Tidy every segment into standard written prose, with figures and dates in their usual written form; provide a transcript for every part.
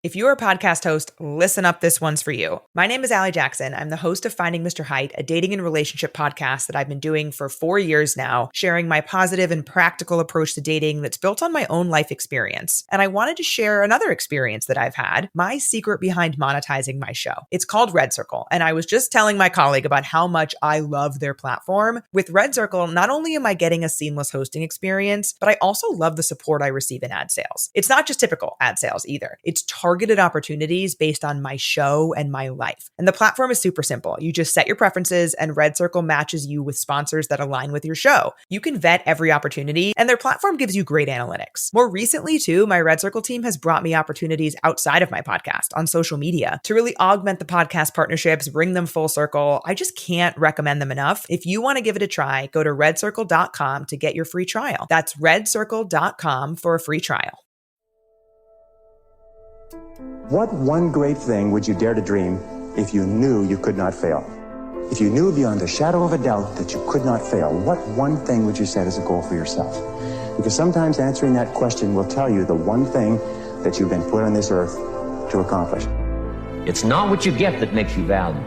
If you're a podcast host, listen up, this one's for you. My name is Allie Jackson. I'm the host of Finding Mr. Height, a dating and relationship podcast that I've been doing for 4 years now, sharing my positive and practical approach to dating that's built on my own life experience. And I wanted to share another experience that I've had, my secret behind monetizing my show. It's called Red Circle, and I was just telling my colleague about how much I love their platform. With Red Circle, not only am I getting a seamless hosting experience, but I also love the support I receive in ad sales. It's not just typical ad sales either. It's targeted opportunities based on my show and my life. And the platform is super simple. You just set your preferences and Red Circle matches you with sponsors that align with your show. You can vet every opportunity and their platform gives you great analytics. More recently too, my Red Circle team has brought me opportunities outside of my podcast on social media to really augment the podcast partnerships, bring them full circle. I just can't recommend them enough. If you want to give it a try, go to redcircle.com to get your free trial. That's redcircle.com for a free trial. What one great thing would you dare to dream if you knew you could not fail? If you knew beyond a shadow of a doubt that you could not fail, what one thing would you set as a goal for yourself? Because sometimes answering that question will tell you the one thing that you've been put on this earth to accomplish. It's not what you get that makes you valuable.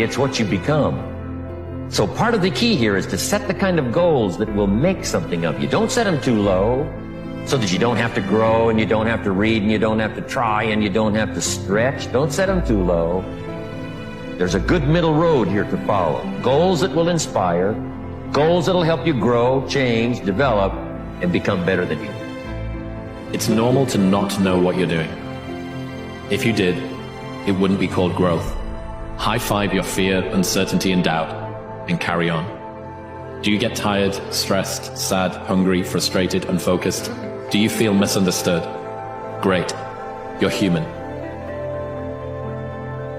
It's what you become. So part of the key here is to set the kind of goals that will make something of you. Don't set them too low, so that you don't have to grow and you don't have to read and you don't have to try and you don't have to stretch. Don't set them too low. There's a good middle road here to follow. Goals that will inspire, goals that will help you grow, change, develop, and become better than you. It's normal to not know what you're doing. If you did, it wouldn't be called growth. High five your fear, uncertainty, and doubt, and carry on. Do you get tired, stressed, sad, hungry, frustrated, unfocused? Do you feel misunderstood? Great. You're human.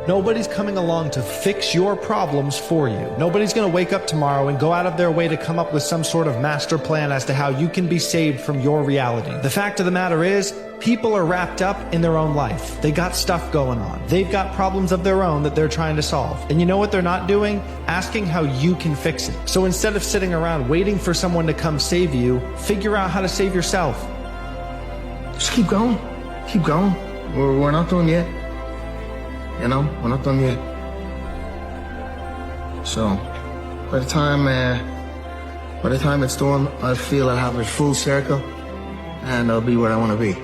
Nobody's coming along to fix your problems for you. Nobody's going to wake up tomorrow and go out of their way to come up with some sort of master plan as to how you can be saved from your reality. The fact of the matter is, people are wrapped up in their own life. They got stuff going on. They've got problems of their own that they're trying to solve. And you know what they're not doing? Asking how you can fix it. So instead of sitting around waiting for someone to come save you, figure out how to save yourself. Just keep going. Keep going. We're not done yet. You know, we're not done yet. So, by the time it's done, I feel I'll have a full circle and I'll be where I want to be.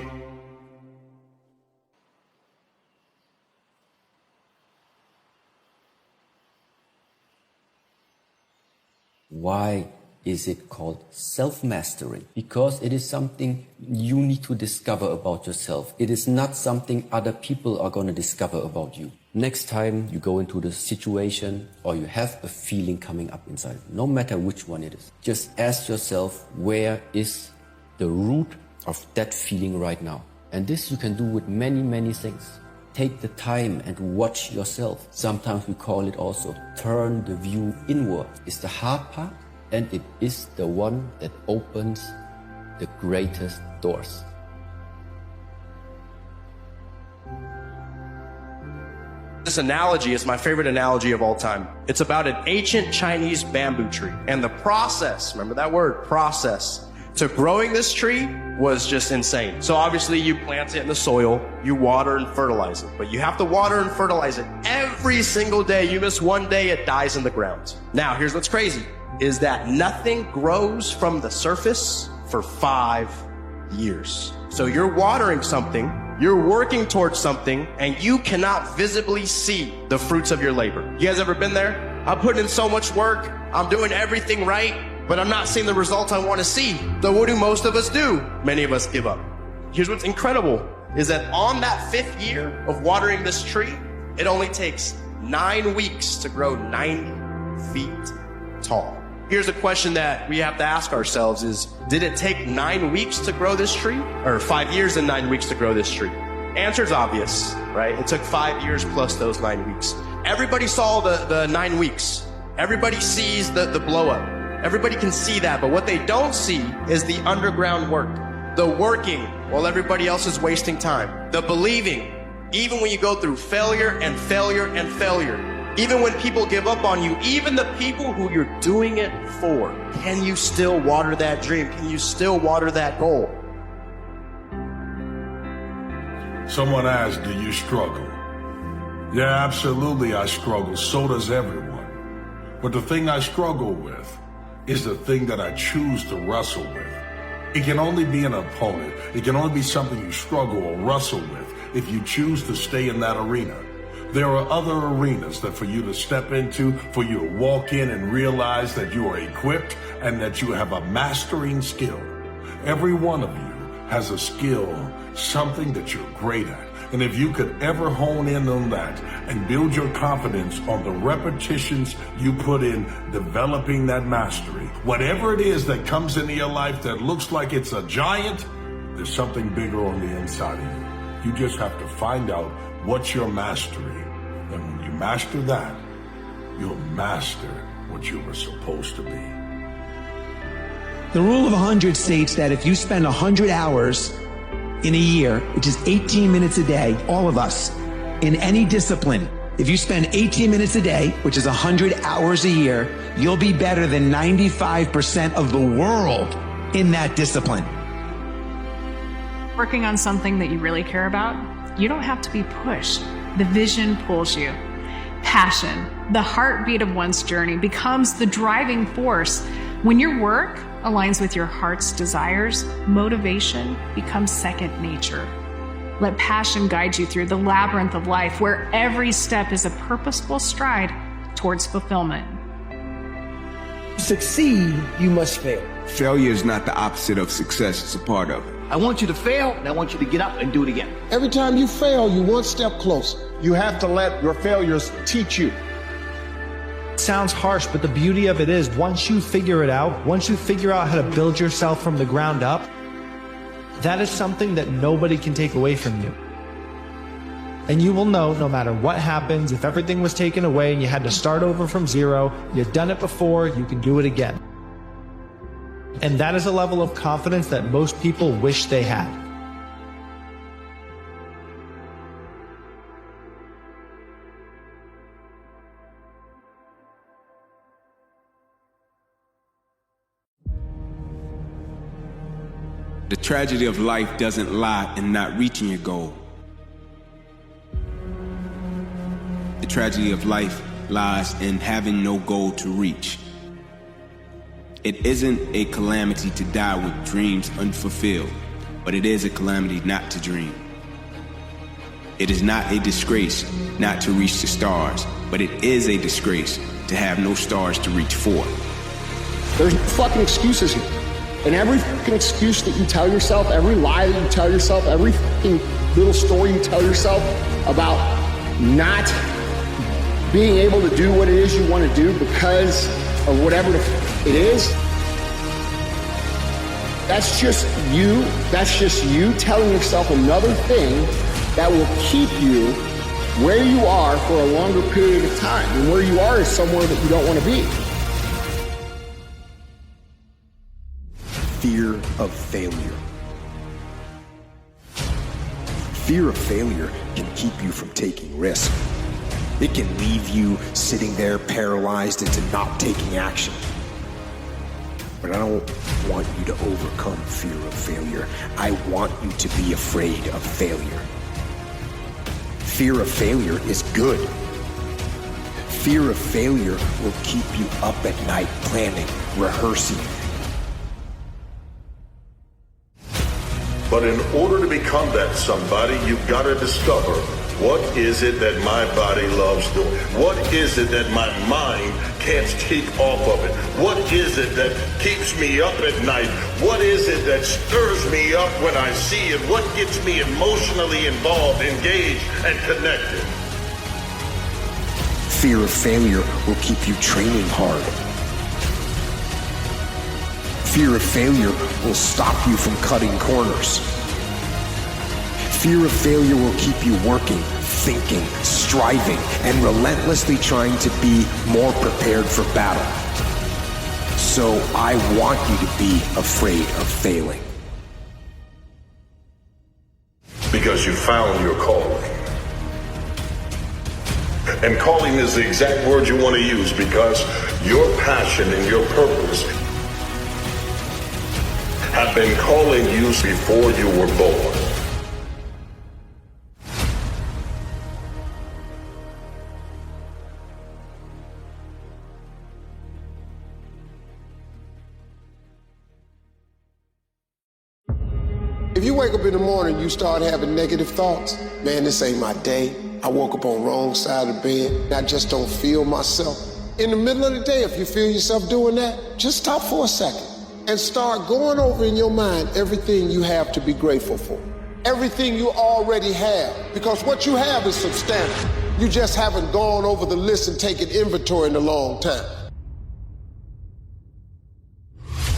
Why is it called self-mastery? Because it is something you need to discover about yourself. It is not something other people are going to discover about you. Next time you go into the situation or you have a feeling coming up inside, no matter which one it is, just ask yourself, where is the root of that feeling right now? And this you can do with many, many things. Take the time and watch yourself. Sometimes we call it also turn the view inward. It's the hard part, and it is the one that opens the greatest doors. This analogy is my favorite analogy of all time. It's about an ancient Chinese bamboo tree. And the process, remember that word, process, to growing this tree was just insane. So obviously you plant it in the soil, you water and fertilize it. But you have to water and fertilize it every single day. You miss one day, it dies in the ground. Now, here's what's crazy, is that nothing grows from the surface for 5 years. So you're watering something, you're working towards something, and you cannot visibly see the fruits of your labor. You guys ever been there? I'm putting in so much work, I'm doing everything right, but I'm not seeing the results I want to see. So what do most of us do? Many of us give up. Here's what's incredible, is that on that 5th year of watering this tree, it only takes 9 weeks to grow 90 feet tall. Here's a question that we have to ask ourselves is, did it take 9 weeks to grow this tree? Or 5 years and 9 weeks to grow this tree? Answer's obvious, right? It took 5 years plus those 9 weeks. Everybody saw the 9 weeks. Everybody sees the blow up. Everybody can see that, but what they don't see is the underground work. The working while everybody else is wasting time. The believing, even when you go through failure and failure and failure. Even when people give up on you, even the people who you're doing it for, can you still water that dream? Can you still water that goal? Someone asked, do you struggle? Yeah, absolutely I struggle. So does everyone. But the thing I struggle with is the thing that I choose to wrestle with. It can only be an opponent. It can only be something you struggle or wrestle with if you choose to stay in that arena. There are other arenas that for you to step into, for you to walk in and realize that you are equipped and that you have a mastering skill. Every one of you has a skill, something that you're great at. And if you could ever hone in on that and build your confidence on the repetitions you put in developing that mastery, whatever it is that comes into your life that looks like it's a giant, there's something bigger on the inside of you. You just have to find out what's your mastery. And when you master that, you'll master what you were supposed to be. The rule of 100 states that if you spend 100 hours in a year, which is 18 minutes a day, all of us, in any discipline, if you spend 18 minutes a day, which is 100 hours a year, you'll be better than 95% of the world in that discipline. Working on something that you really care about, you don't have to be pushed. The vision pulls you. Passion, the heartbeat of one's journey, becomes the driving force. When your work aligns with your heart's desires, motivation becomes second nature. Let passion guide you through the labyrinth of life where every step is a purposeful stride towards fulfillment. To succeed, you must fail. Failure is not the opposite of success, it's a part of it. I want you to fail, and I want you to get up and do it again. Every time you fail, you're one step closer. You have to let your failures teach you. It sounds harsh, but the beauty of it is once you figure it out, once you figure out how to build yourself from the ground up, that is something that nobody can take away from you. And you will know no matter what happens, if everything was taken away and you had to start over from zero, you've done it before, you can do it again. And that is a level of confidence that most people wish they had. The tragedy of life doesn't lie in not reaching your goal. The tragedy of life lies in having no goal to reach. It isn't a calamity to die with dreams unfulfilled, but it is a calamity not to dream. It is not a disgrace not to reach the stars, but it is a disgrace to have no stars to reach for. There's fucking excuses here. And every fucking excuse that you tell yourself, every lie that you tell yourself, every fucking little story you tell yourself about not being able to do what it is you want to do because of whatever it is, that's just you telling yourself another thing that will keep you where you are for a longer period of time. And where you are is somewhere that you don't want to be. Fear of failure. Fear of failure can keep you from taking risk. It can leave you sitting there paralyzed into not taking action. But I don't want you to overcome fear of failure. I want you to be afraid of failure. Fear of failure is good. Fear of failure will keep you up at night planning, rehearsing. But in order to become that somebody, you've got to discover what is it that my body loves doing? What is it that my mind can't keep off of it? What is it that keeps me up at night? What is it that stirs me up when I see it? What gets me emotionally involved, engaged, and connected? Fear of failure will keep you training hard. Fear of failure will stop you from cutting corners. Fear of failure will keep you working, thinking, striving, and relentlessly trying to be more prepared for battle. So I want you to be afraid of failing. Because you found your calling. And calling is the exact word you want to use, because your passion and your purpose have been calling you before you were born. If you wake up in the morning, you start having negative thoughts. Man, this ain't my day. I woke up on the wrong side of the bed. I just don't feel myself. In the middle of the day, if you feel yourself doing that, just stop for a second and start going over in your mind everything you have to be grateful for. Everything you already have. Because what you have is substantial. You just haven't gone over the list and taken inventory in a long time.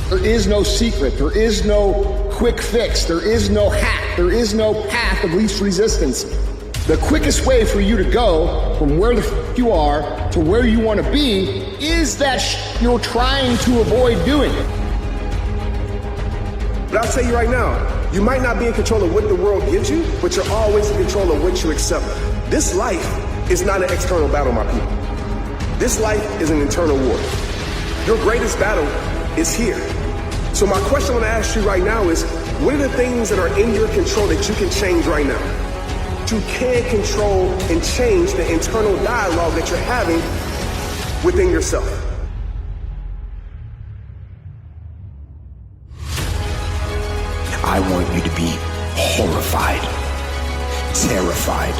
There is no secret. There is no quick fix. There is no hack. There is no path of least resistance. The quickest way for you to go from where the you are to where you want to be is that you're trying to avoid doing. But I'll tell you right now, you might not be in control of what the world gives you, but you're always in control of what you accept. This life is not an external battle, my people. This life is an internal war. Your greatest battle is here. So my question I want to ask you right now is, what are the things that are in your control that you can change right now? You can control and change the internal dialogue that you're having within yourself. I want you to be horrified, terrified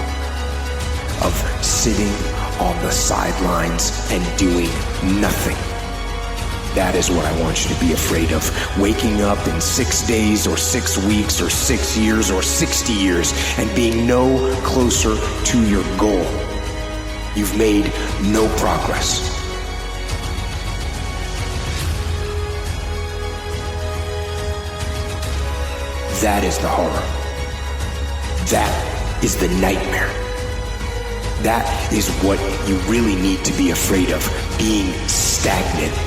of sitting on the sidelines and doing nothing. That is what I want you to be afraid of. Waking up in 6 days or 6 weeks or 6 years or 60 years and being no closer to your goal. You've made no progress. That is the horror. That is the nightmare. That is what you really need to be afraid of, being stagnant.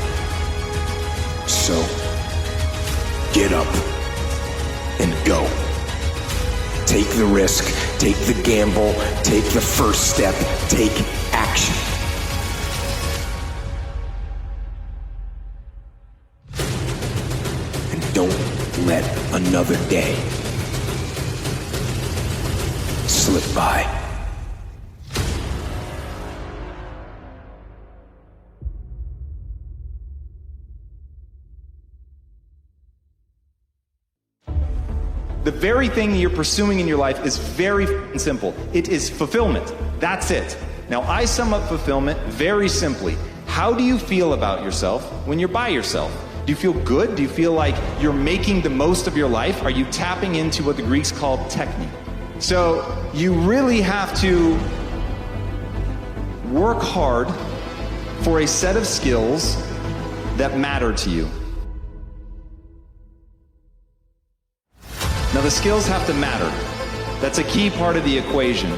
So, get up and go. Take the risk, take the gamble, take the first step, take action. And don't let another day slip by. The very thing you're pursuing in your life is very simple. It is fulfillment. That's it. Now, I sum up fulfillment very simply. How do you feel about yourself when you're by yourself? Do you feel good? Do you feel like you're making the most of your life? Are you tapping into what the Greeks called technique? So you really have to work hard for a set of skills that matter to you. Now, the skills have to matter. That's a key part of the equation.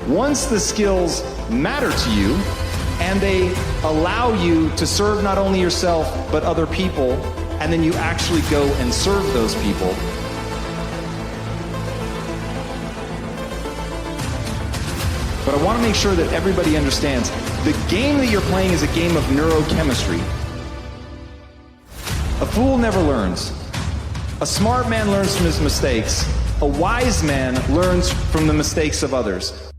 Once the skills matter to you, and they allow you to serve not only yourself, but other people, and then you actually go and serve those people, but I want to make sure that everybody understands the game that you're playing is a game of neurochemistry. A fool never learns. A smart man learns from his mistakes. A wise man learns from the mistakes of others.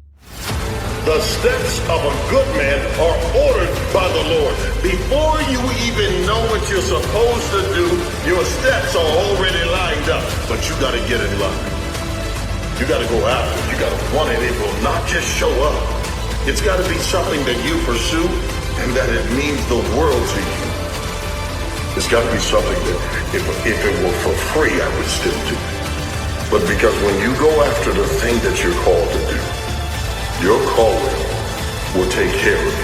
The steps of a good man are ordered by the Lord. Before you even know what you're supposed to do, your steps are already lined up. But you got to get in line. You got to go after it. You got to want it. It will not just show up. It's got to be something that you pursue and that it means the world to you. It's got to be something that if it were for free, I would still do. But because when you go after the thing that you're called to do, your calling will take care of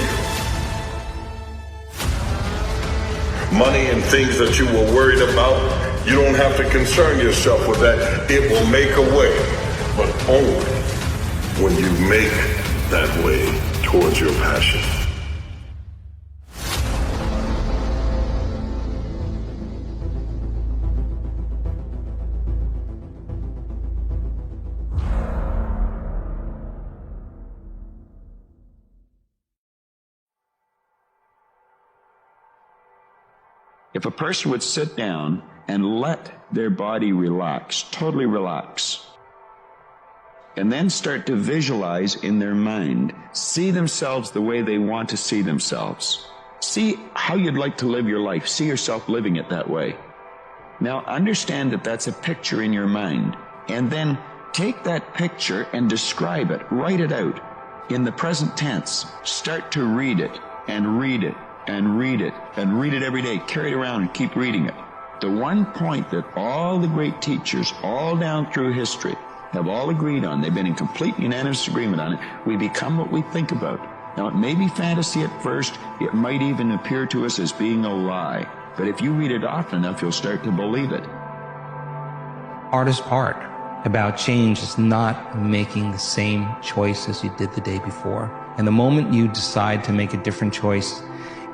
you. Money and things that you were worried about, you don't have to concern yourself with that. It will make a way, but only when you make that way towards your passion. If a person would sit down and let their body relax, totally relax, and then start to visualize in their mind, see themselves the way they want to see themselves, see how you'd like to live your life, see yourself living it that way, Now understand that that's a picture in your mind, and then take that picture and describe it, write it out in the present tense. Start to read it and read it and read it and read it every day. Carry it around and keep reading it. The one point that all the great teachers all down through history have all agreed on, they've been in complete unanimous agreement on it, we become what we think about. Now it may be fantasy at first, it might even appear to us as being a lie, but if you read it often enough, you'll start to believe it. Hardest part about change is not making the same choice as you did the day before. And the moment you decide to make a different choice,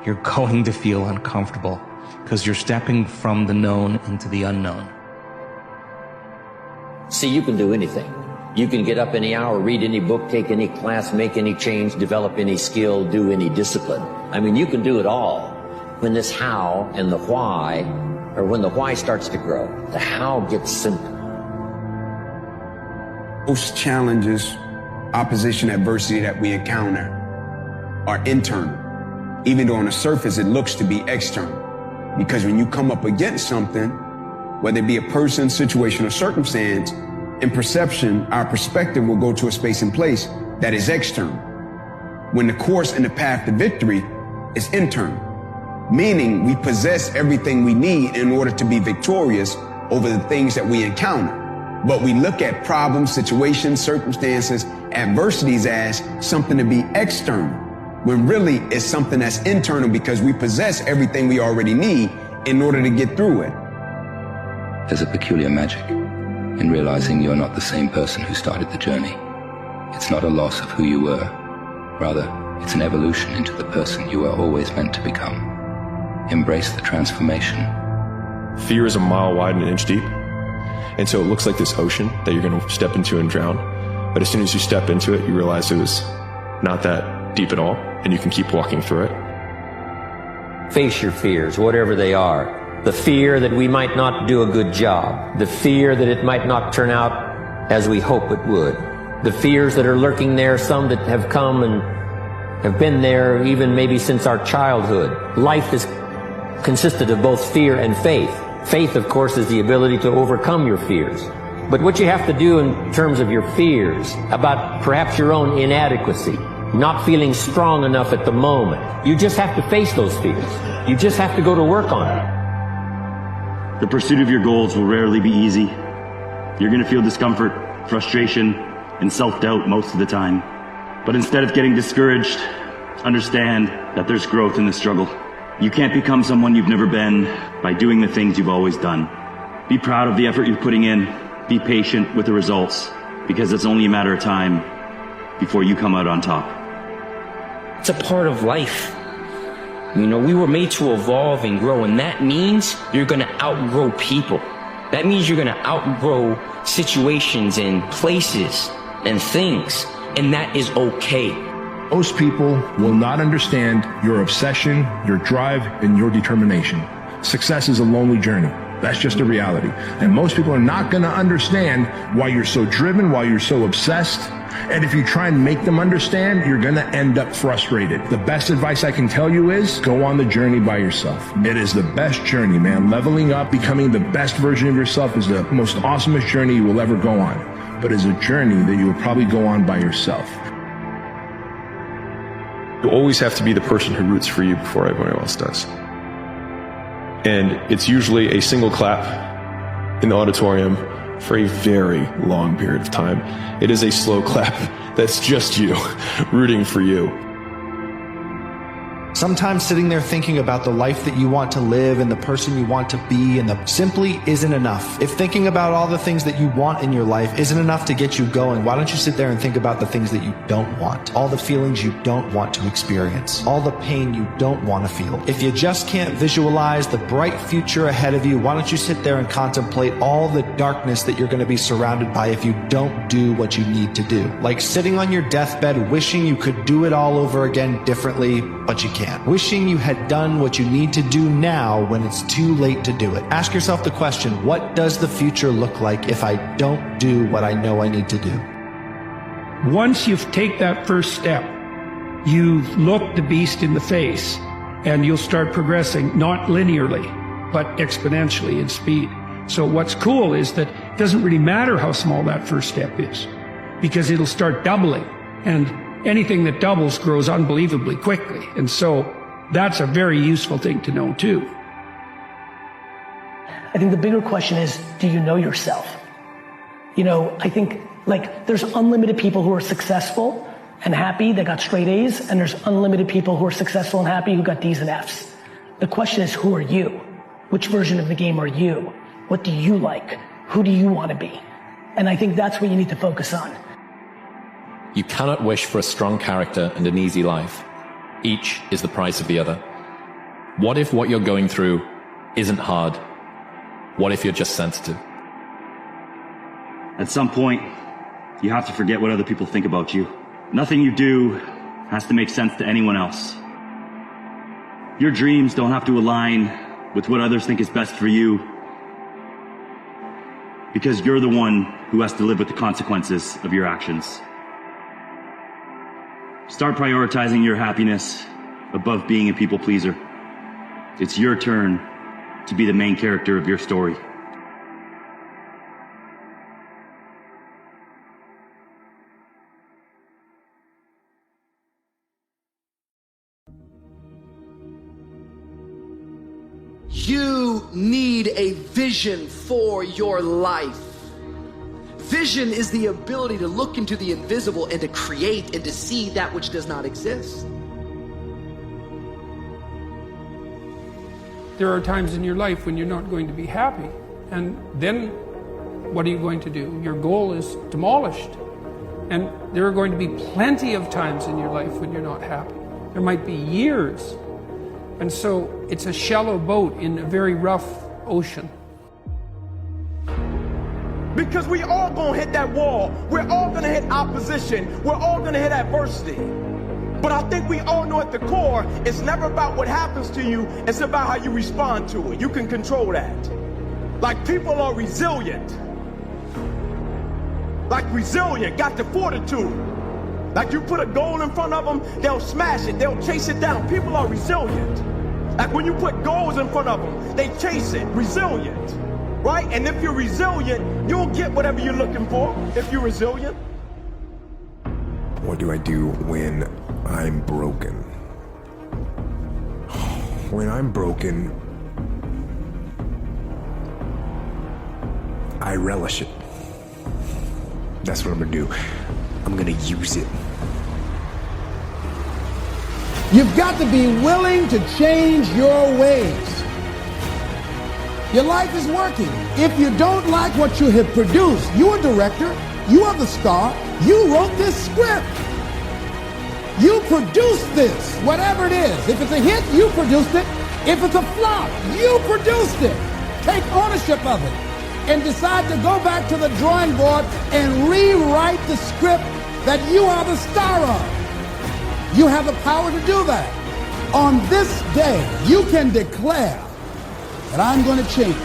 you're going to feel uncomfortable because you're stepping from the known into the unknown. See, you can do anything. You can get up any hour, read any book, take any class, make any change, develop any skill, do any discipline. I mean, you can do it all. When this how and the why, or when the why starts to grow, the how gets simple. Most challenges, opposition, adversity that we encounter are internal, even though on the surface it looks to be external. Because when you come up against something, whether it be a person, situation, or circumstance, in perception, our perspective will go to a space and place that is external. When the course and the path to victory is internal, meaning we possess everything we need in order to be victorious over the things that we encounter. But we look at problems, situations, circumstances, adversities as something to be external, when really it's something that's internal because we possess everything we already need in order to get through it. There's a peculiar magic in realizing you're not the same person who started the journey. It's not a loss of who you were. Rather, it's an evolution into the person you were always meant to become. Embrace the transformation. Fear is a mile wide and an inch deep. And so it looks like this ocean that you're going to step into and drown. But as soon as you step into it, you realize it was not that deep at all, and you can keep walking through it. Face your fears, whatever they are. The fear that we might not do a good job. The fear that it might not turn out as we hope it would. The fears that are lurking there, some that have come and have been there even maybe since our childhood. Life is consisted of both fear and faith. Faith, of course, is the ability to overcome your fears. But what you have to do in terms of your fears, about perhaps your own inadequacy, not feeling strong enough at the moment, you just have to face those fears. You just have to go to work on it. The pursuit of your goals will rarely be easy. You're going to feel discomfort, frustration, and self-doubt most of the time. But instead of getting discouraged, understand that there's growth in the struggle. You can't become someone you've never been by doing the things you've always done. Be proud of the effort you're putting in. Be patient with the results, because it's only a matter of time before you come out on top. It's a part of life. You know, we were made to evolve and grow, and that means you're going to outgrow people. That means you're going to outgrow situations and places and things, and that is okay. Most people will not understand your obsession, your drive, and your determination. Success is a lonely journey. That's just a reality. And most people are not going to understand why you're so driven, why you're so obsessed. And if you try and make them understand, you're going to end up frustrated. The best advice I can tell you is go on the journey by yourself. It is the best journey, man. Leveling up, becoming the best version of yourself is the most awesomest journey you will ever go on. But it's a journey that you will probably go on by yourself. You always have to be the person who roots for you before everyone else does. And it's usually a single clap in the auditorium for a very long period of time. It is a slow clap that's just you rooting for you. Sometimes sitting there thinking about the life that you want to live and the person you want to be and the simply isn't enough. If thinking about all the things that you want in your life isn't enough to get you going, why don't you sit there and think about the things that you don't want? All the feelings you don't want to experience. All the pain you don't want to feel. If you just can't visualize the bright future ahead of you, why don't you sit there and contemplate all the darkness that you're going to be surrounded by if you don't do what you need to do? Like sitting on your deathbed wishing you could do it all over again differently, but you can't. Wishing you had done what you need to do now when it's too late to do it. Ask yourself the question, what does the future look like if I don't do what I know I need to do? Once you take that first step, you look the beast in the face and you'll start progressing, not linearly, but exponentially in speed. So what's cool is that it doesn't really matter how small that first step is, because it'll start doubling, and anything that doubles grows unbelievably quickly. And so that's a very useful thing to know too. I think the bigger question is, do you know yourself? I think there's unlimited people who are successful and happy that got straight A's, and there's unlimited people who are successful and happy who got D's and F's. The question is, who are you? Which version of the game are you? What do you like? Who do you want to be? And I think that's what you need to focus on. You cannot wish for a strong character and an easy life. Each is the price of the other. What if what you're going through isn't hard? What if you're just sensitive? At some point, you have to forget what other people think about you. Nothing you do has to make sense to anyone else. Your dreams don't have to align with what others think is best for you, because you're the one who has to live with the consequences of your actions. Start prioritizing your happiness above being a people pleaser. It's your turn to be the main character of your story. You need a vision for your life. Vision is the ability to look into the invisible and to create and to see that which does not exist. There are times in your life when you're not going to be happy, and then what are you going to do? Your goal is demolished. And there are going to be plenty of times in your life when you're not happy. There might be years. And so it's a shallow boat in a very rough ocean. Because we all gonna hit that wall. We're all gonna hit opposition. We're all gonna hit adversity. But I think we all know at the core, it's never about what happens to you, it's about how you respond to it. You can control that. Like, people are resilient. Got the fortitude. Like, you put a goal in front of them, they'll smash it, they'll chase it down. People are resilient. Like, when you put goals in front of them, they chase it. Resilient, right? And if you're resilient, you'll get whatever you're looking for if you're resilient. What do I do when I'm broken? When I'm broken, I relish it. That's what I'm gonna do. I'm gonna use it. You've got to be willing to change your ways. Your life is working. If you don't like what you have produced, you're a director, you are the star, you wrote this script. You produced this, whatever it is. If it's a hit, you produced it. If it's a flop, you produced it. Take ownership of it and decide to go back to the drawing board and rewrite the script that you are the star of. You have the power to do that. On this day, you can declare that I'm going to change.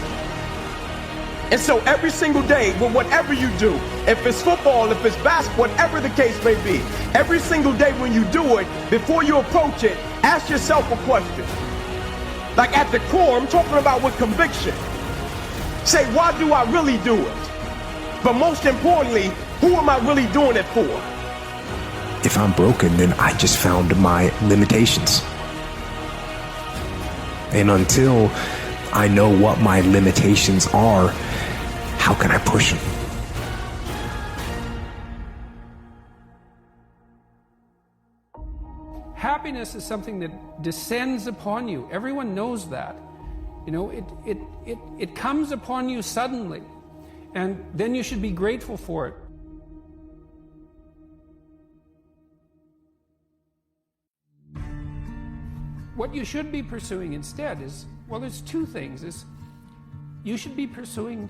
And so every single day, with whatever you do, if it's football, if it's basketball, whatever the case may be, every single day when you do it, before you approach it, ask yourself a question. Like, at the core, I'm talking about with conviction. Say, why do I really do it? But most importantly, who am I really doing it for? If I'm broken, then I just found my limitations. And until I know what my limitations are, how can I push them? Happiness is something that descends upon you. Everyone knows that. You know, it comes upon you suddenly, and then you should be grateful for it. What you should be pursuing instead is, well, there's two things. You should be pursuing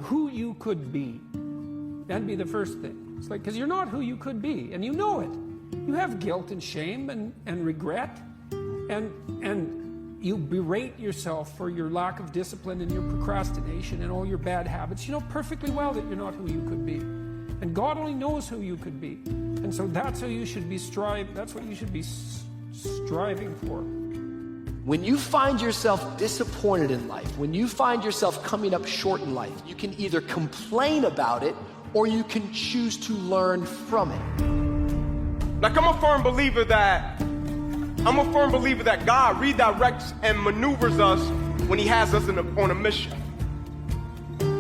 who you could be. That'd be the first thing. It's like, because you're not who you could be, and you know it. You have guilt and shame and regret, and you berate yourself for your lack of discipline and your procrastination and all your bad habits. You know perfectly well that you're not who you could be. And God only knows who you could be. And so that's how you should be that's what you should be striving for. When you find yourself disappointed in life, when you find yourself coming up short in life, you can either complain about it or you can choose to learn from it. Like I'm a firm believer that God redirects and maneuvers us when he has us on a mission.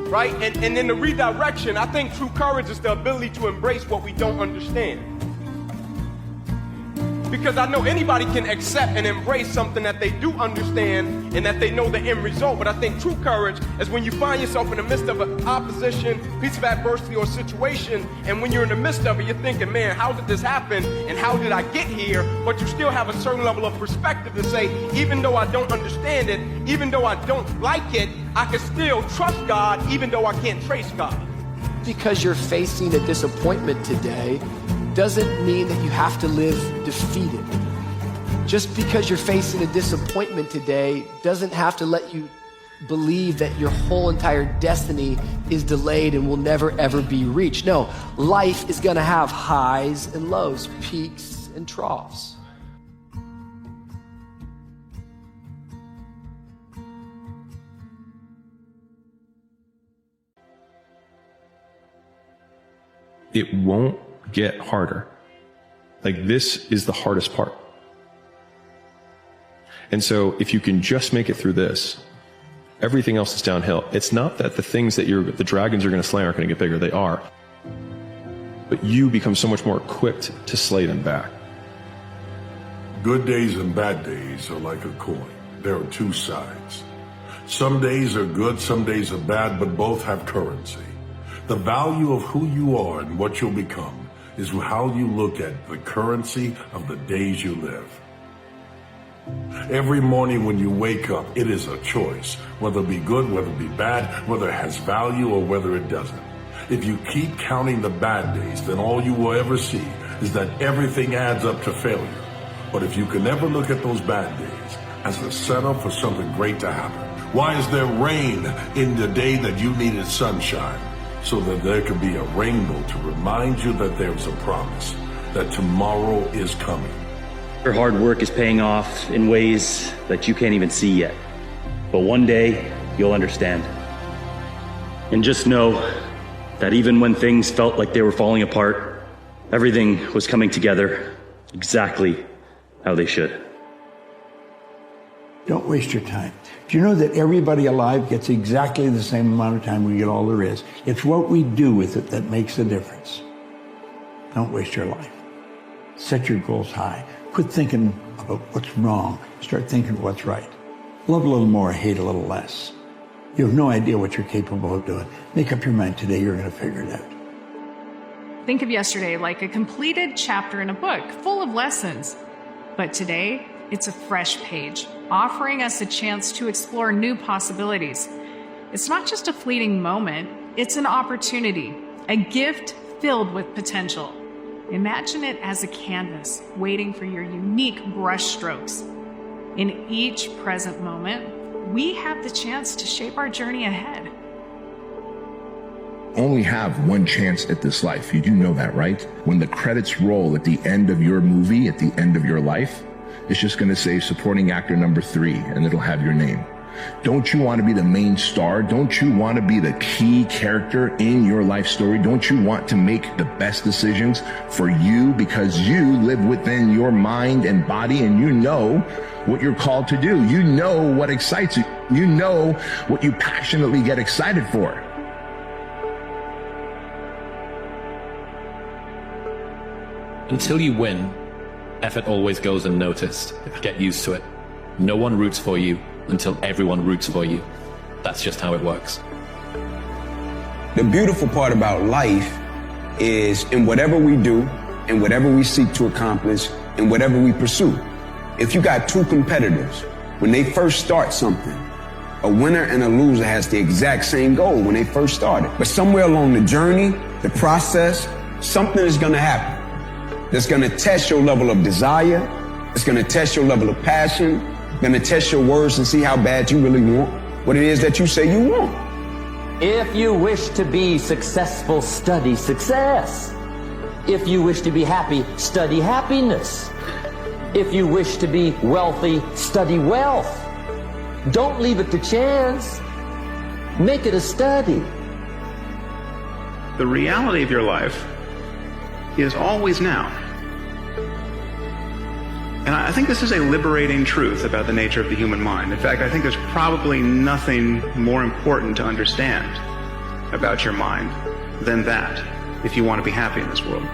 Right? And in the redirection, I think true courage is the ability to embrace what we don't understand. Because I know anybody can accept and embrace something that they do understand and that they know the end result. But I think true courage is when you find yourself in the midst of an opposition, piece of adversity or situation, and when you're in the midst of it, you're thinking, man, how did this happen and how did I get here? But you still have a certain level of perspective to say, even though I don't understand it, even though I don't like it, I can still trust God even though I can't trace God. Because you're facing a disappointment today doesn't mean that you have to live defeated. Just because you're facing a disappointment today doesn't have to let you believe that your whole entire destiny is delayed and will never ever be reached. No, life is gonna have highs and lows, peaks and troughs. It won't get harder. Like, this is the hardest part. And so if you can just make it through this, everything else is downhill. It's not that the things that the dragons you're going to slay aren't going to get bigger. They are. But you become so much more equipped to slay them back. Good days and bad days are like a coin. There are two sides. Some days are good, some days are bad, but both have currency. The value of who you are and what you'll become is how you look at the currency of the days you live. Every morning when you wake up, it is a choice, whether it be good, whether it be bad, whether it has value or whether it doesn't. If you keep counting the bad days, then all you will ever see is that everything adds up to failure. But if you can ever look at those bad days as a setup for something great to happen, why is there rain in the day that you needed sunshine? So that there could be a rainbow to remind you that there's a promise, that tomorrow is coming. Your hard work is paying off in ways that you can't even see yet. But one day, you'll understand. And just know that even when things felt like they were falling apart, everything was coming together exactly how they should. Don't waste your time. Do you know that everybody alive gets exactly the same amount of time? We get all there is. It's what we do with it that makes the difference. Don't waste your life. Set your goals high. Quit thinking about what's wrong. Start thinking what's right. Love a little more, hate a little less. You have no idea what you're capable of doing. Make up your mind today, you're going to figure it out. Think of yesterday like a completed chapter in a book full of lessons. But today, it's a fresh page, offering us a chance to explore new possibilities. It's not just a fleeting moment, it's an opportunity, a gift filled with potential. Imagine it as a canvas waiting for your unique brush strokes. In each present moment, we have the chance to shape our journey ahead. Only have one chance at this life. You do know that, right? When the credits roll at the end of your movie, at the end of your life, it's just going to say supporting actor number 3, and it'll have your name. Don't you want to be the main star? Don't you want to be the key character in your life story? Don't you want to make the best decisions for you because you live within your mind and body and you know what you're called to do? You know what excites you. You know what you passionately get excited for. Until you win, effort always goes unnoticed. Get used to it. No one roots for you until everyone roots for you. That's just how it works. The beautiful part about life is in whatever we do, in whatever we seek to accomplish, in whatever we pursue. If you got two competitors, when they first start something, a winner and a loser has the exact same goal when they first started. But somewhere along the journey, the process, something is going to happen that's going to test your level of desire. It's going to test your level of passion. Going to test your words and see how bad you really want what it is that you say you want. If you wish to be successful, study success. If you wish to be happy, study happiness. If you wish to be wealthy, study wealth. Don't leave it to chance. Make it a study. The reality of your life is always now. And I think this is a liberating truth about the nature of the human mind. In fact, I think there's probably nothing more important to understand about your mind than that, if you want to be happy in this world.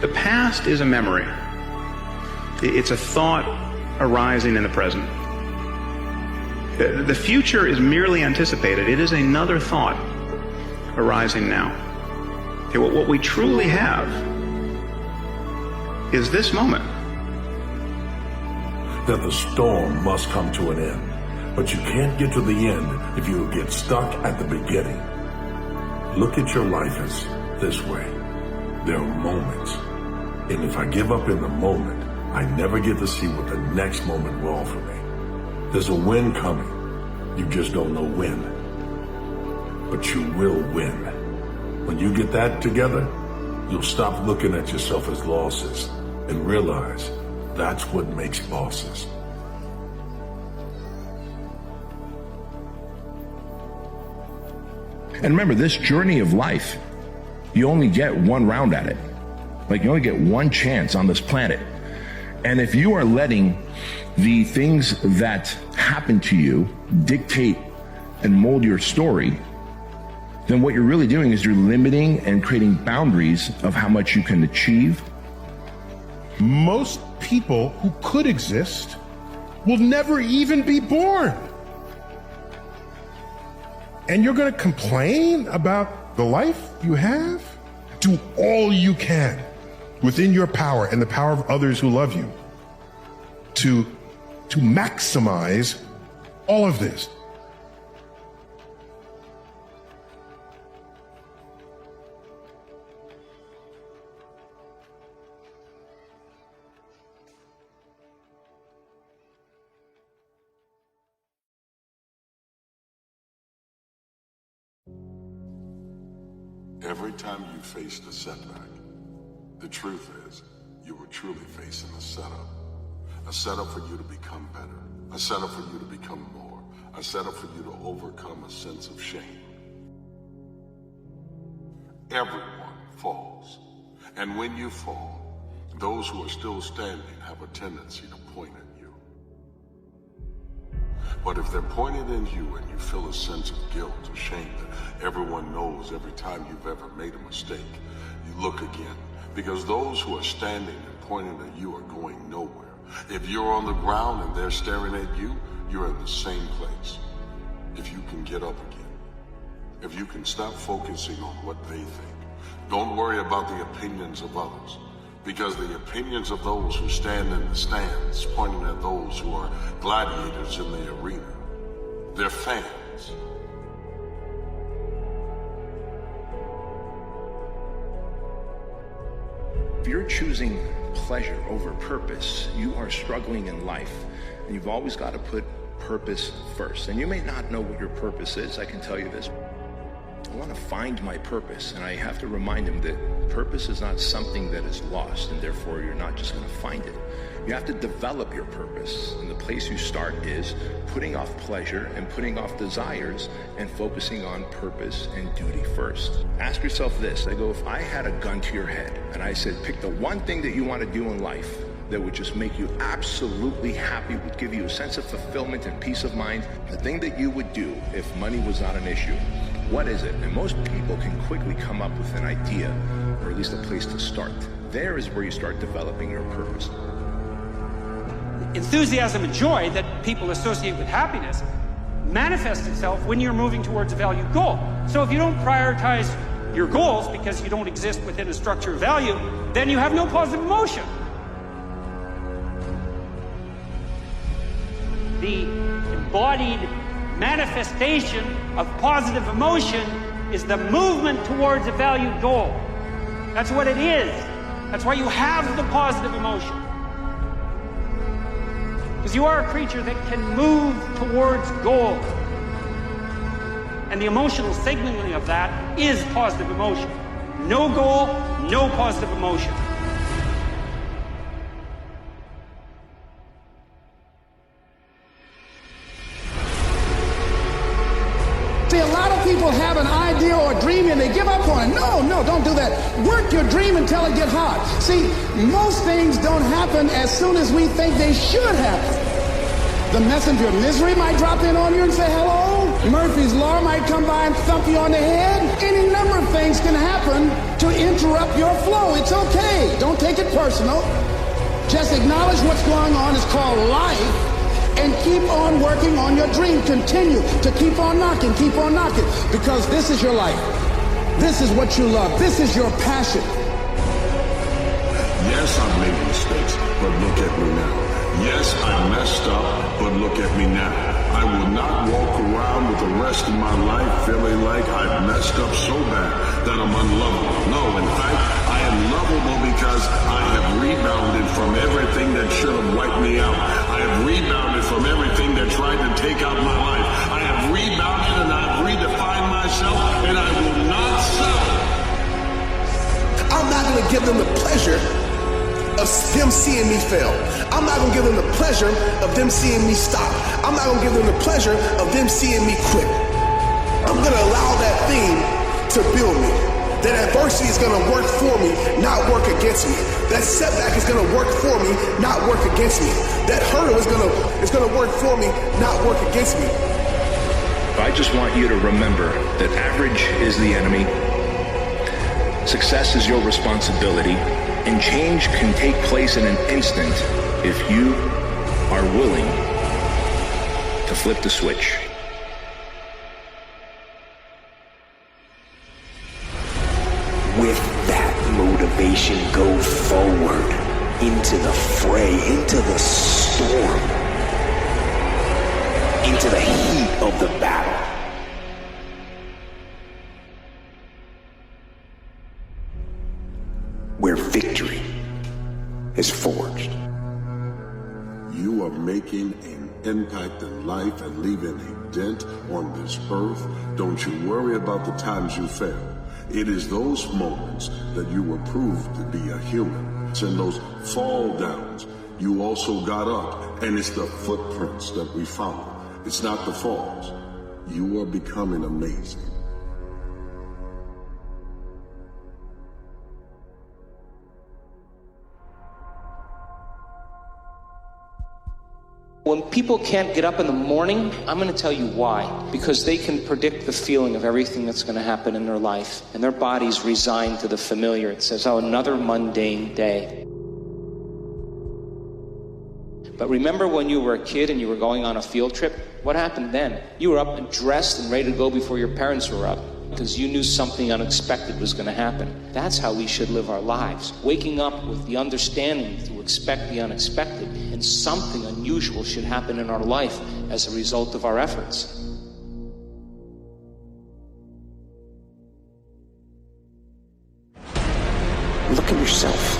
The past is a memory. It's a thought arising in the present. The future is merely anticipated. It is another thought arising now. Okay, what we truly have is this moment. That the storm must come to an end. But you can't get to the end if you get stuck at the beginning. Look at your life as this way. There are moments. And if I give up in the moment, I never get to see what the next moment will offer me. There's a win coming. You just don't know when. But you will win. When you get that together, you'll stop looking at yourself as losses and realize that's what makes bosses. And remember, this journey of life, you only get one round at it. Like, you only get one chance on this planet. And if you are letting the things that happen to you dictate and mold your story, then what you're really doing is you're limiting and creating boundaries of how much you can achieve. Most people who could exist will never even be born. And you're going to complain about the life you have? Do all you can within your power and the power of others who love you to maximize all of this. Every time you faced a setback, the truth is you were truly facing a setup for you to become better, a setup for you to become more, a setup for you to overcome a sense of shame. Everyone falls, and when you fall, those who are still standing have a tendency to point at you. But if they're pointing at you and you feel a sense of guilt or shame that everyone knows every time you've ever made a mistake, you look again, because those who are standing and pointing at you are going nowhere. If you're on the ground and they're staring at you, you're in the same place. If you can get up again, if you can stop focusing on what they think, don't worry about the opinions of others, because the opinions of those who stand in the stands pointing at those who are gladiators in the arena, they're fans. If you're choosing pleasure over purpose, you are struggling in life, and you've always got to put purpose first. And you may not know what your purpose is. I can tell you this. I want to find my purpose, and I have to remind him that purpose is not something that is lost, and therefore you're not just going to find it. You have to develop your purpose, and the place you start is putting off pleasure and putting off desires and focusing on purpose and duty first. Ask yourself this. I go, if I had a gun to your head and I said, pick the one thing that you want to do in life that would just make you absolutely happy, would give you a sense of fulfillment and peace of mind, the thing that you would do if money was not an issue, what is it? And most people can quickly come up with an idea, or at least a place to start. There is where you start developing your purpose. Enthusiasm and joy that people associate with happiness manifests itself when you're moving towards a valued goal. So if you don't prioritize your goals because you don't exist within a structure of value, then you have no positive emotion. The embodied manifestation of positive emotion is the movement towards a valued goal. That's what it is. That's why you have the positive emotion. Because you are a creature that can move towards goal. And the emotional signaling of that is positive emotion. No goal, no positive emotion. dream and they give up on it. No, don't do that. Work your dream until it gets hard. See, most things don't happen as soon as we think they should happen. The messenger of misery might drop in on you and say hello. Murphy's Law might come by and thump you on the head. Any number of things can happen to interrupt your flow. It's okay. Don't take it personal. Just acknowledge what's going on. It's called life. And keep on working on your dream. Continue to keep on knocking, because this is your life. This is what you love. This is your passion. Yes, I've made mistakes, but look at me now. Yes, I messed up, but look at me now. I will not walk around with the rest of my life feeling like I've messed up so bad that I'm unlovable. No, in fact, I am lovable because I have rebounded from everything that should have wiped me out. I have rebounded from everything that tried to take out my life. I have rebounded and I have redefined myself, and I will not settle. I'm not going to give them the pleasure of them seeing me fail. I'm not going to give them the pleasure of them seeing me stop. I'm not going to give them the pleasure of them seeing me quit. I'm going to allow that thing to build me. That adversity is going to work for me, not work against me. That setback is going to work for me, not work against me. That hurdle is going to work for me, not work against me. I just want you to remember that average is the enemy. Success is your responsibility. And change can take place in an instant if you are willing to flip the switch. With that motivation, go forward into the fray, into the storm, into the heat of the battle. Where victory is forged. You are making an impact in life and leaving a dent on this earth. Don't you worry about the times you fail. It is those moments that you were proved to be a human. It's in those fall downs you also got up, and it's the footprints that we follow. It's not the falls. You are becoming amazing. When people can't get up in the morning, I'm going to tell you why. Because they can predict the feeling of everything that's going to happen in their life. And their body's resigned to the familiar. It says, oh, another mundane day. But remember when you were a kid and you were going on a field trip? What happened then? You were up and dressed and ready to go before your parents were up. Because you knew something unexpected was going to happen. That's how we should live our lives. Waking up with the understanding to expect the unexpected, and something unusual should happen in our life as a result of our efforts. Look at yourself.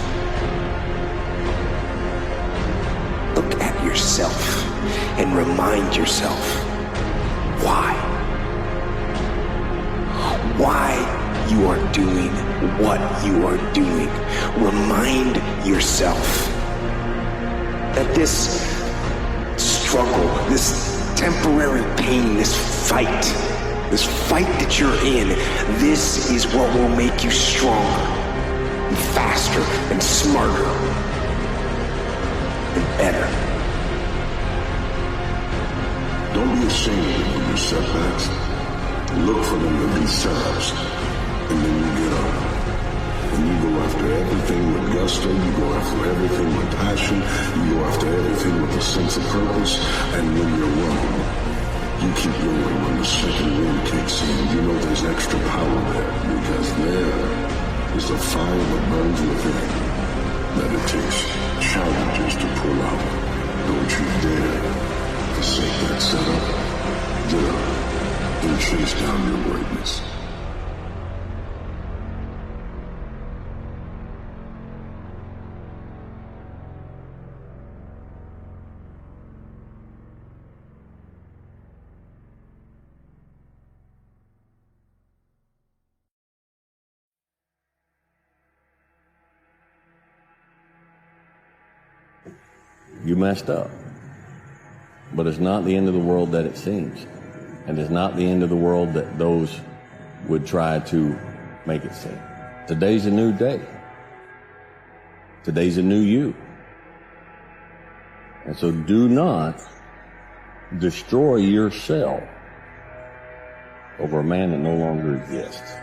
Look at yourself and remind yourself why you are doing what you are doing. Remind yourself that this struggle, this temporary pain, this fight that you're in, this is what will make you stronger and faster and smarter and better. Don't be ashamed of your setbacks. Look for them to be setups, and then you get up. And you go after everything with gusto, you go after everything with passion, you go after everything with a sense of purpose, and when you're wrong, you keep going when the second wind kicks in. You know there's extra power there, because there is a fire that burns within that it takes challenges to pull out. Don't you dare forsake that setup. Get up and chase down your greatness. You messed up. But it's not the end of the world that it seems. And it's not the end of the world that those would try to make it seem. Today's a new day. Today's a new you. And so do not destroy yourself over a man that no longer exists.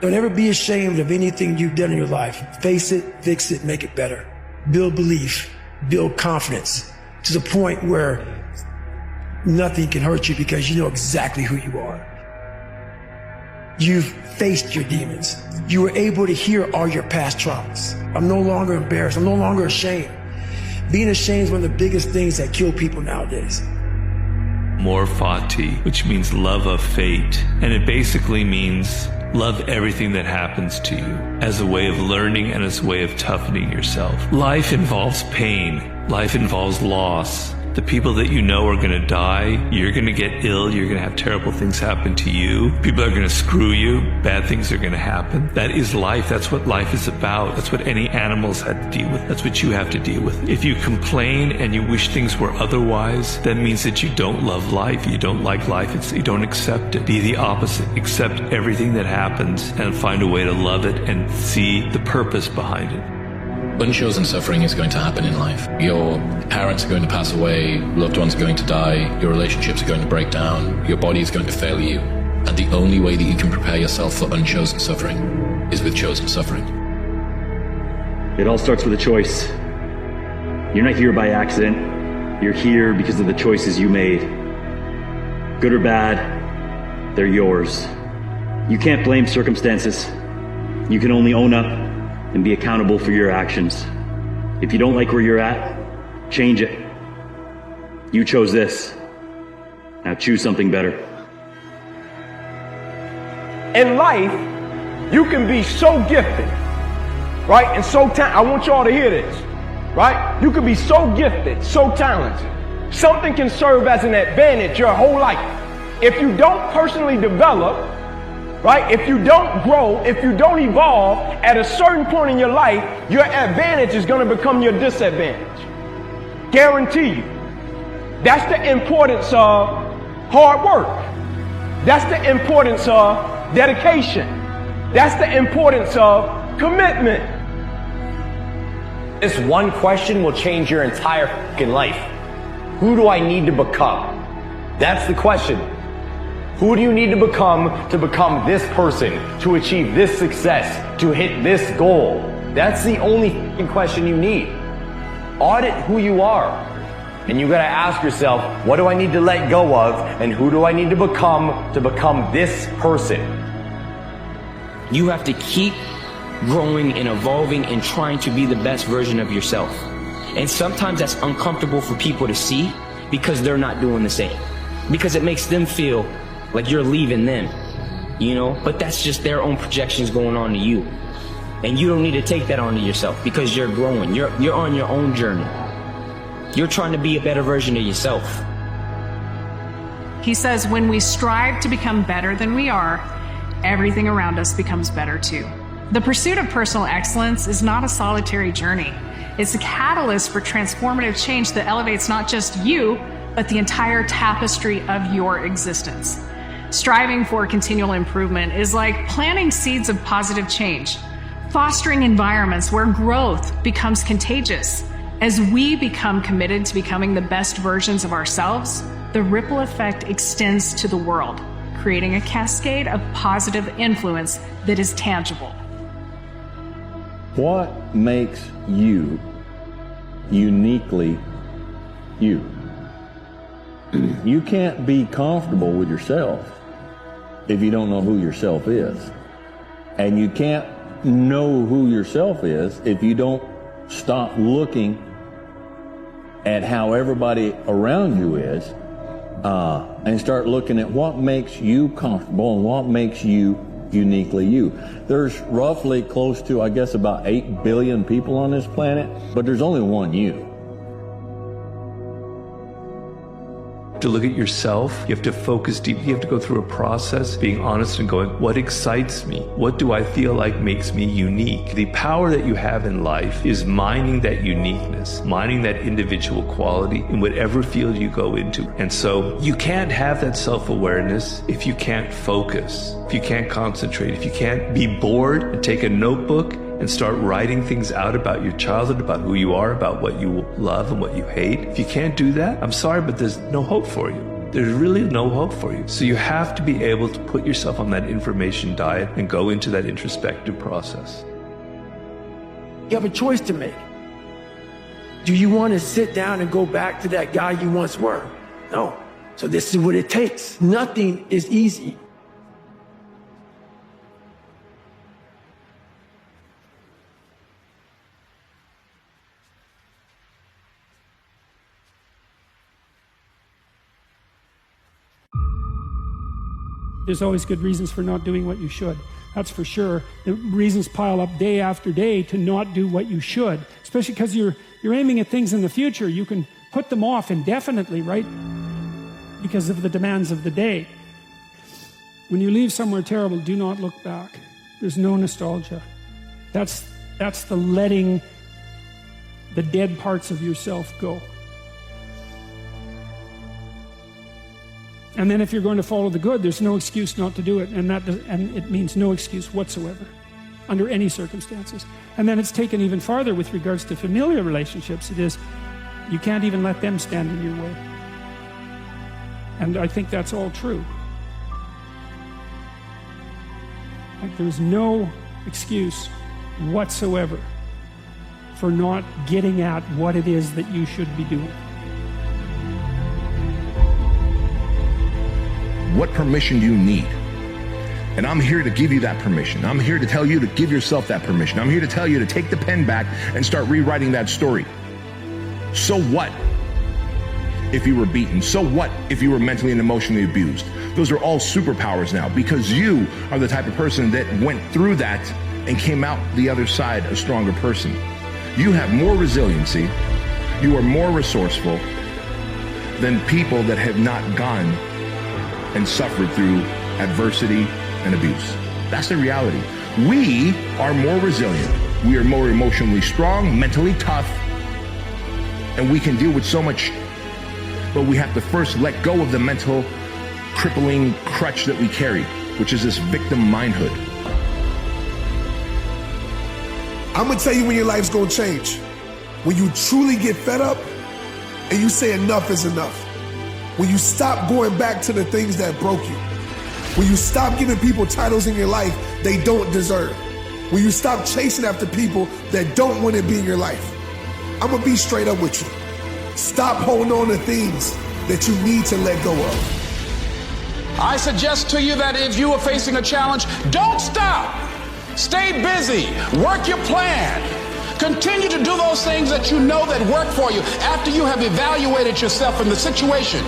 Don't ever be ashamed of anything you've done in your life. Face it, fix it, make it better. Build belief, build confidence to the point where nothing can hurt you because you know exactly who you are. You've faced your demons. You were able to hear all your past traumas. I'm no longer embarrassed. I'm no longer ashamed. Being ashamed is one of the biggest things that kill people nowadays. More fati, which means love of fate. And it basically means love everything that happens to you as a way of learning and as a way of toughening yourself. Life involves pain. Life involves loss. The people that you know are going to die. You're going to get ill. You're going to have terrible things happen to you. People are going to screw you. Bad things are going to happen. That is life. That's what life is about. That's what any animals had to deal with. That's what you have to deal with. If you complain and you wish things were otherwise, that means that you don't love life. You don't like life. You don't accept it. Be the opposite. Accept everything that happens and find a way to love it and see the purpose behind it. Unchosen suffering is going to happen in life. Your parents are going to pass away, loved ones are going to die, your relationships are going to break down, your body is going to fail you. And the only way that you can prepare yourself for unchosen suffering is with chosen suffering. It all starts with a choice. You're not here by accident. You're here because of the choices you made. Good or bad, they're yours. You can't blame circumstances. You can only own up and be accountable for your actions. If you don't like where you're at, change it. You chose this. Now choose something better. In life, you can be so gifted, right? And so I want y'all to hear this, right? You can be so gifted, so talented. Something can serve as an advantage your whole life. If you don't personally develop, right? If you don't grow, if you don't evolve, at a certain point in your life, your advantage is going to become your disadvantage. Guarantee you. That's the importance of hard work. That's the importance of dedication. That's the importance of commitment. This one question will change your entire fucking life. Who do I need to become? That's the question. Who do you need to become this person, to achieve this success, to hit this goal? That's the only question you need. Audit who you are. And you gotta ask yourself, what do I need to let go of, and who do I need to become this person? You have to keep growing and evolving and trying to be the best version of yourself. And sometimes that's uncomfortable for people to see because they're not doing the same. Because it makes them feel like you're leaving them, you know? But that's just their own projections going on to you. And you don't need to take that onto yourself because you're growing. You're on your own journey. You're trying to be a better version of yourself. He says, when we strive to become better than we are, everything around us becomes better too. The pursuit of personal excellence is not a solitary journey. It's a catalyst for transformative change that elevates not just you, but the entire tapestry of your existence. Striving for continual improvement is like planting seeds of positive change, fostering environments where growth becomes contagious. As we become committed to becoming the best versions of ourselves, the ripple effect extends to the world, creating a cascade of positive influence that is tangible. What makes you uniquely you? You can't be comfortable with yourself if you don't know who yourself is. And you can't know who yourself is if you don't stop looking at how everybody around you is and start looking at what makes you comfortable and what makes you uniquely you. There's roughly close to, I guess, about 8 billion people on this planet, but there's only one you. to look at yourself. You have to focus deep. You have to go through a process, being honest and going, what excites me? What do I feel like makes me unique? The power that you have in life is mining that uniqueness, mining that individual quality in whatever field you go into. And so you can't have that self-awareness if you can't focus, if you can't concentrate, if you can't be bored and take a notebook and start writing things out about your childhood, about who you are, about what you love and what you hate. If you can't do that, I'm sorry, but there's no hope for you. There's really no hope for you. So you have to be able to put yourself on that information diet and go into that introspective process. You have a choice to make. Do you want to sit down and go back to that guy you once were? No. So this is what it takes. Nothing is easy. There's always good reasons for not doing what you should. That's for sure. The reasons pile up day after day to not do what you should, especially because you're aiming at things in the future. You can put them off indefinitely, right? Because of the demands of the day. When you leave somewhere terrible, do not look back. There's no nostalgia. That's the letting the dead parts of yourself go. And then if you're going to follow the good, there's no excuse not to do it, and it means no excuse whatsoever, under any circumstances. And then it's taken even farther with regards to familiar relationships. It is, you can't even let them stand in your way. And I think that's all true. Like, there's no excuse whatsoever for not getting at what it is that you should be doing. What permission do you need? And I'm here to give you that permission. I'm here to tell you to give yourself that permission. I'm here to tell you to take the pen back and start rewriting that story. So what if you were beaten? So what if you were mentally and emotionally abused? Those are all superpowers now, because you are the type of person that went through that and came out the other side a stronger person. You have more resiliency. You are more resourceful than people that have not gone and suffered through adversity and abuse. That's the reality. We are more resilient. We are more emotionally strong, mentally tough, and we can deal with so much, but we have to first let go of the mental crippling crutch that we carry, which is this victim mindhood. I'm gonna tell you when your life's gonna change. When you truly get fed up and you say enough is enough. When you stop going back to the things that broke you. When you stop giving people titles in your life they don't deserve. When you stop chasing after people that don't want to be in your life. I'm gonna be straight up with you. Stop holding on to things that you need to let go of. I suggest to you that if you are facing a challenge, don't stop. Stay busy. Work your plan. Continue to do those things that you know that work for you after you have evaluated yourself in the situation.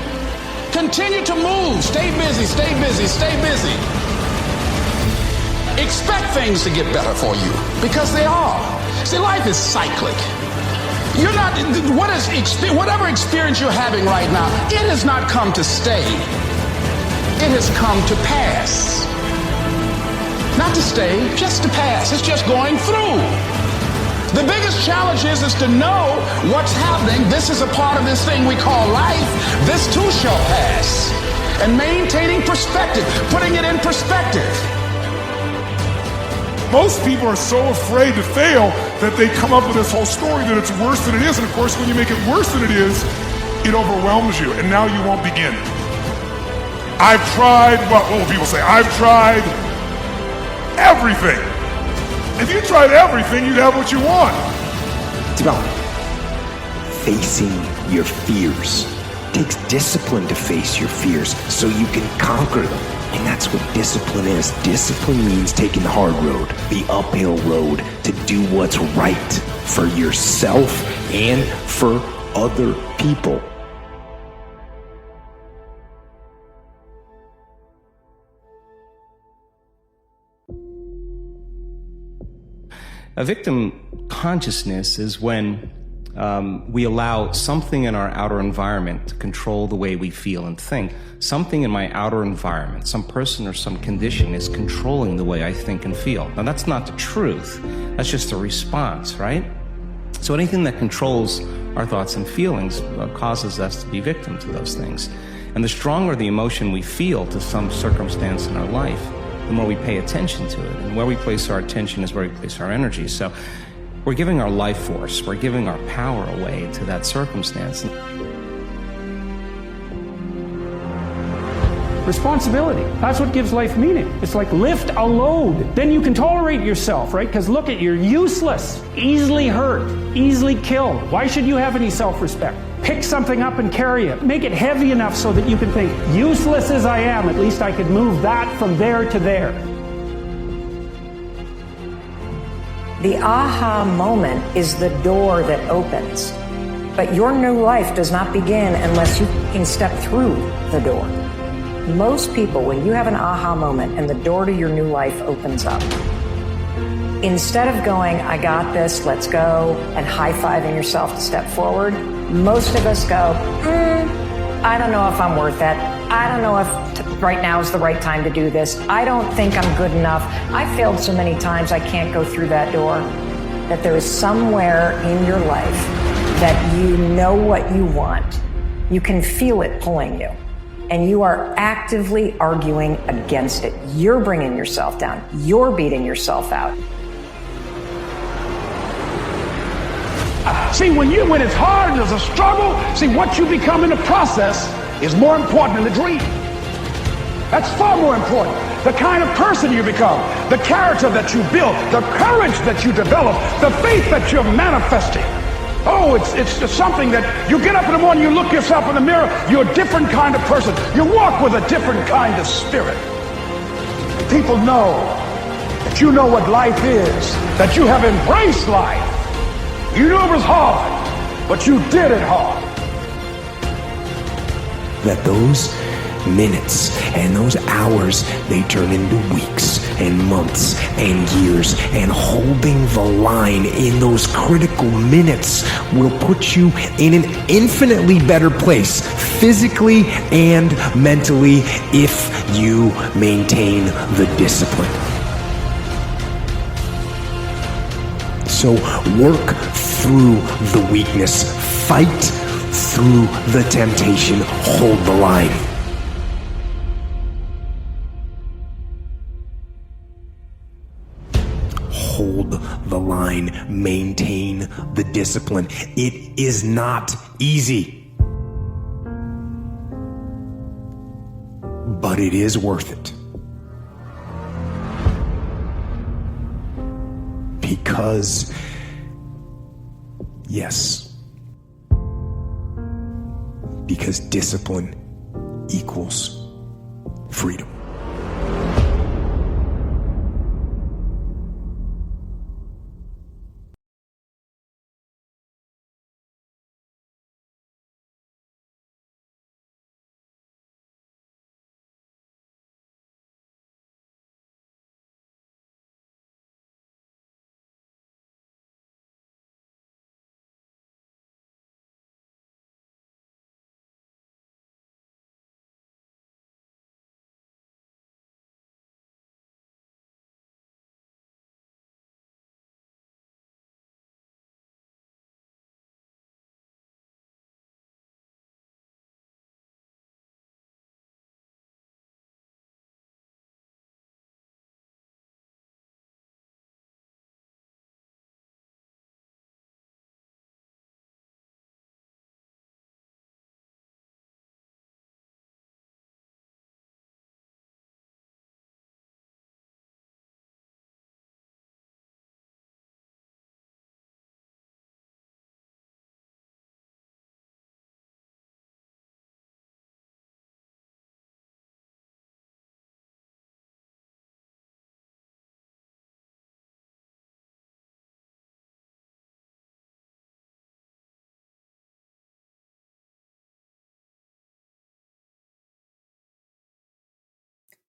Continue to move. Stay busy, stay busy, stay busy. Expect things to get better for you, because they are. See, life is cyclic. You're not, whatever experience you're having right now, it has not come to stay. It has come to pass. Not to stay, just to pass. It's just going through. The biggest challenge is to know what's happening. This is a part of this thing we call life. This too shall pass. And maintaining perspective, putting it in perspective. Most people are so afraid to fail that they come up with this whole story that it's worse than it is. And of course, when you make it worse than it is, it overwhelms you. And now you won't begin. I've tried, what will people say? I've tried everything. If you tried everything, you'd have what you want. It's about facing your fears. It takes discipline to face your fears so you can conquer them. And that's what discipline is. Discipline means taking the hard road, the uphill road, to do what's right for yourself and for other people. A victim consciousness is when we allow something in our outer environment to control the way we feel and think. Something in my outer environment, some person or some condition is controlling the way I think and feel. Now that's not the truth. That's just a response, right? So anything that controls our thoughts and feelings causes us to be victim to those things. And the stronger the emotion we feel to some circumstance in our life, the more we pay attention to it. And where we place our attention is where we place our energy. So we're giving our life force, we're giving our power away to that circumstance. Responsibility. That's what gives life meaning. It's like lift a load. Then you can tolerate yourself, right? Because look at, you're useless, easily hurt, easily killed. Why should you have any self-respect? Pick something up and carry it. Make it heavy enough so that you can think, useless as I am, at least I could move that from there to there. The aha moment is the door that opens. But your new life does not begin unless you can step through the door. Most people, when you have an aha moment and the door to your new life opens up, instead of going, I got this, let's go, and high-fiving yourself to step forward, most of us go, I don't know if I'm worth it. I don't know if right now is the right time to do this. I don't think I'm good enough. I failed so many times I can't go through that door. That there is somewhere in your life that you know what you want. You can feel it pulling you. And you are actively arguing against it. You're bringing yourself down. You're beating yourself out. See, when it's hard, there's a struggle. See, what you become in the process is more important than the dream. That's far more important. The kind of person you become, the character that you build, the courage that you develop, the faith that you're manifesting. Oh, it's just something that you get up in the morning, you look yourself in the mirror, you're a different kind of person. You walk with a different kind of spirit. People know that you know what life is, that you have embraced life. You knew it was hard, but you did it hard. That those minutes and those hours, they turn into weeks and months and years, and holding the line in those critical minutes will put you in an infinitely better place, physically and mentally, if you maintain the discipline. So work through the weakness, fight through the temptation, hold the line. Hold the line, maintain the discipline. It is not easy, but it is worth it. Because, yes, because discipline equals freedom.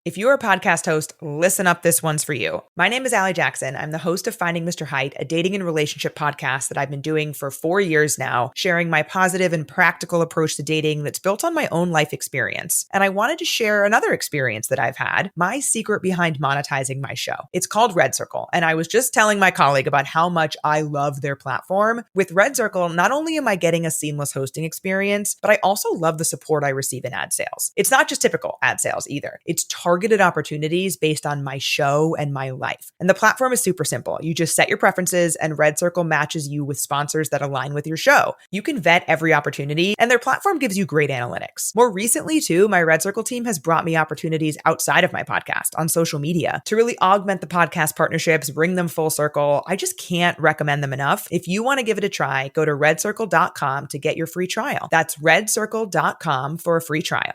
If you're a podcast host, listen up, this one's for you. My name is Allie Jackson. I'm the host of Finding Mr. Height, a dating and relationship podcast that I've been doing for 4 years now, sharing my positive and practical approach to dating that's built on my own life experience. And I wanted to share another experience that I've had, my secret behind monetizing my show. It's called Red Circle, and I was just telling my colleague about how much I love their platform. With Red Circle, not only am I getting a seamless hosting experience, but I also love the support I receive in ad sales. It's not just typical ad sales either. It's targeted opportunities based on my show and my life. And the platform is super simple. You just set your preferences and Red Circle matches you with sponsors that align with your show. You can vet every opportunity and their platform gives you great analytics. More recently too, my Red Circle team has brought me opportunities outside of my podcast on social media to really augment the podcast partnerships, bring them full circle. I just can't recommend them enough. If you want to give it a try, go to redcircle.com to get your free trial. That's redcircle.com for a free trial.